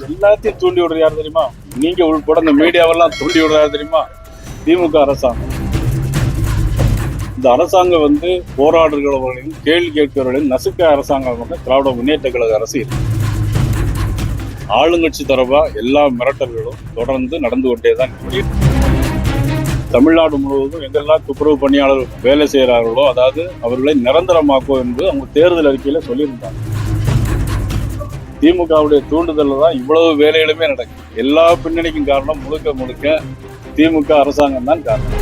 எல்லாத்தையும் தூண்டி விடுறது யார் தெரியுமா? நீங்க உள்பட இந்த மீடியாவெல்லாம் தூண்டி விடுறது தெரியுமா? திமுக அரசாங்கம். இந்த அரசாங்கம் வந்து போராடுகிறவர்களையும் கேள்வி கேட்கிறவர்களையும் நசுக்க அரசாங்கம் திராவிட முன்னேற்ற கழக அரசு இருக்கு. ஆளுங்கட்சி தரப்பா எல்லா மிரட்டல்களும் தொடர்ந்து நடந்து கொண்டே தான் தமிழ்நாடு முழுவதும் எங்கெல்லாம் துப்புரவு பணியாளர் வேலை செய்கிறார்களோ, அதாவது அவர்களை நிரந்தரமாக்கும் என்று அவங்க தேர்தல் அறிக்கையில சொல்லியிருந்தாங்க. திமுகவுடைய தூண்டுதல் தான் இவ்வளவு வேலைகளுமே நடக்கும். எல்லா பின்னணிக்கும் காரணம் முழுக்க திமுக அரசாங்கம் தான் காரணம்.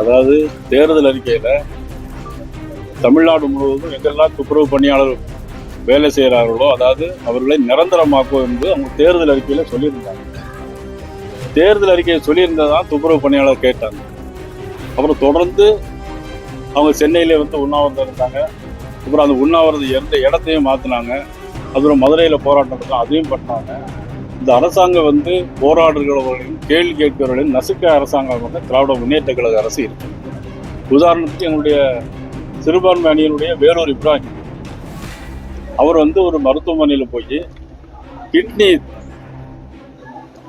அதாவது தேர்தல் அறிக்கையில தமிழ்நாடு முழுவதும் எங்கெல்லாம் துப்புரவு பணியாளர் வேலை செய்கிறார்களோ, அதாவது அவர்களை நிரந்தரமாக்கும் என்று அவங்க தேர்தல் அறிக்கையில சொல்லியிருந்தாங்க. தேர்தல் அறிக்கையை சொல்லியிருந்ததான் துப்புரவு பணியாளர் கேட்டாங்க. அப்புறம் தொடர்ந்து அவங்க சென்னையில வந்து உண்ணாவிரதம் இருந்தாங்க. அப்புறம் அந்த உண்ணாவிரதம் இருந்த இடத்தையும் மாற்றினாங்க. அப்புறம் மதுரையில் போராட்டம் இருக்கும், அதையும் பண்ணாங்க. இந்த அரசாங்கம் வந்து போராடுகிறவர்களையும் கேள்வி கேட்கிறவர்களையும் நசுக்க அரசாங்கம் வந்து திராவிட முன்னேற்ற கழக அரசு இருக்கு. உதாரணத்துக்கு எங்களுடைய சிறுபான்மை அணியினுடைய வேலூர் இப்ராஹிம் அவர் வந்து ஒரு மருத்துவமனையில் போய் கிட்னி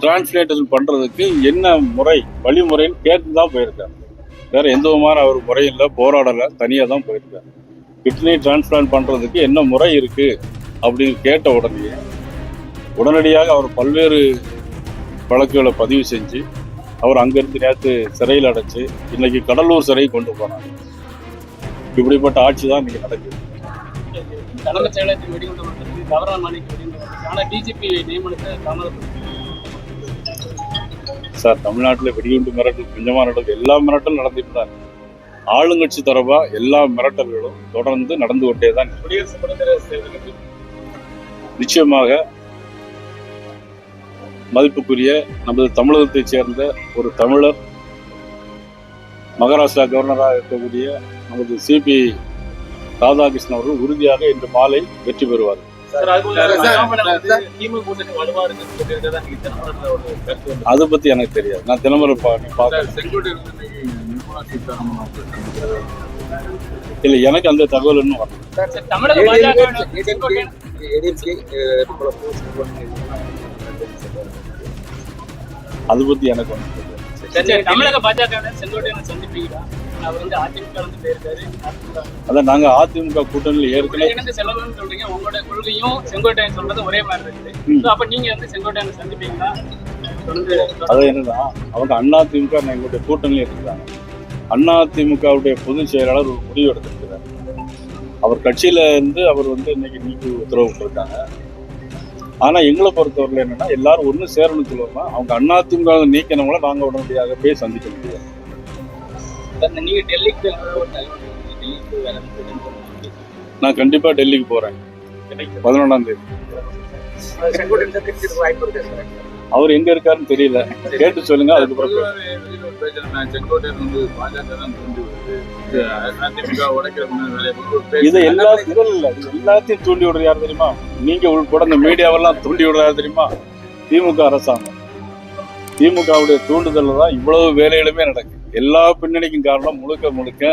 டிரான்ஸ்லேஷன் பண்றதுக்கு என்ன முறை வழிமுறைன்னு கேட்டு தான் போயிருக்காரு. வேற எந்த விதமான அவர் முறையில் போராடலை, தனியாக தான் போயிருக்காரு. கிட்னி டிரான்ஸ்பிளான்ட் பண்றதுக்கு என்ன முறை இருக்கு அப்படின்னு கேட்ட உடனடியாக அவர் பல்வேறு வழக்குகளை பதிவு செஞ்சு அவர் அங்கிருந்து நேற்று சிறையில் அடைச்சு இன்னைக்கு கடலூர் சிறை கொண்டு போனாங்க. இப்படிப்பட்ட ஆட்சி தான் இன்னைக்கு நடக்குது. தலைமைச் செயலகத்தில் வெடிகுண்டு தவறான மாநில ஆனால் டிஜிபி நியமனத்தை தாமதப்படுத்தி சார், தமிழ்நாட்டில் வெடிகுண்டு மிரட்டல் கொஞ்சமாக நடக்குது, எல்லா மிரட்டலும் நடந்துட்டு தான். ஆளுங்கட்சி தரப்பா எல்லா மிரட்டல்களும் தொடர்ந்து நடந்து கொண்டே தான். நிச்சயமாக மதிப்புக்குரிய நமது தமிழகத்தைச் சேர்ந்த ஒரு தமிழர் மகாராஷ்டிரா கவர்னராக இருக்கக்கூடிய நமது சிபி ராதாகிருஷ்ணன் அவர்கள் உறுதியாக இன்று மாலை வெற்றி பெறுவார். அதை பத்தி எனக்கு தெரியாது. நான் தினமரை இல்ல, எனக்கு அந்த தகவல் இன்னும் வரல. அது பத்தி எனக்கு ஒண்ணு தமிழக பாஜக செங்கோட்டையனை சந்திப்பீங்களா? அதான் நாங்க அதிமுக கூட்டணியில் ஏற்கனவே சொல்றீங்க, உங்களோட கொள்கையும் செங்கோட்டையன் சொல்றது ஒரே மாதிரி இருக்குது. அப்ப நீங்க வந்து செங்கோட்டையனை சந்திப்பீங்களா? அதான் என்னன்னா, அவங்க அதிமுக எங்களுடைய கூட்டணியில் இருக்கிறாங்க. அதிமுகவுடைய பொதுச் செயலாளர் ஒரு முடிவு எடுத்திருக்கிறார். அவர் கட்சியில இருந்து அவர் வந்து இன்னைக்கு நீக்கி உத்தரவு போட்டிருக்காங்க. ஆனா எங்களை பொறுத்தவரையில் என்னன்னா, எல்லாரும் ஒண்ணு சேரணும்னு சொல்லுவோம்னா அவங்க அதிமுக நீக்கினவங்கள நாங்க உடனடியாக போய் சந்திக்க முடியாது. நான் கண்டிப்பா டெல்லிக்கு போறேன் 11ஆம் தேதி. அவர் எங்க இருக்காருன்னு தெரியல, கேட்டு சொல்லுங்க. அதுக்கப்புறம் இது எல்லாத்தையும் தூண்டி விடுறது யார் தெரியுமா? நீங்க உள்பட இந்த மீடியாவெல்லாம் தூண்டி விடுறது தெரியுமா? திமுக அரசாங்கம். திமுகவுடைய தூண்டுதல் தான் இவ்வளவு வேலைகளுமே நடக்கும். எல்லா பின்னணிக்கும் காரணம் முழுக்க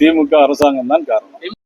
திமுக அரசாங்கம் தான் காரணம்.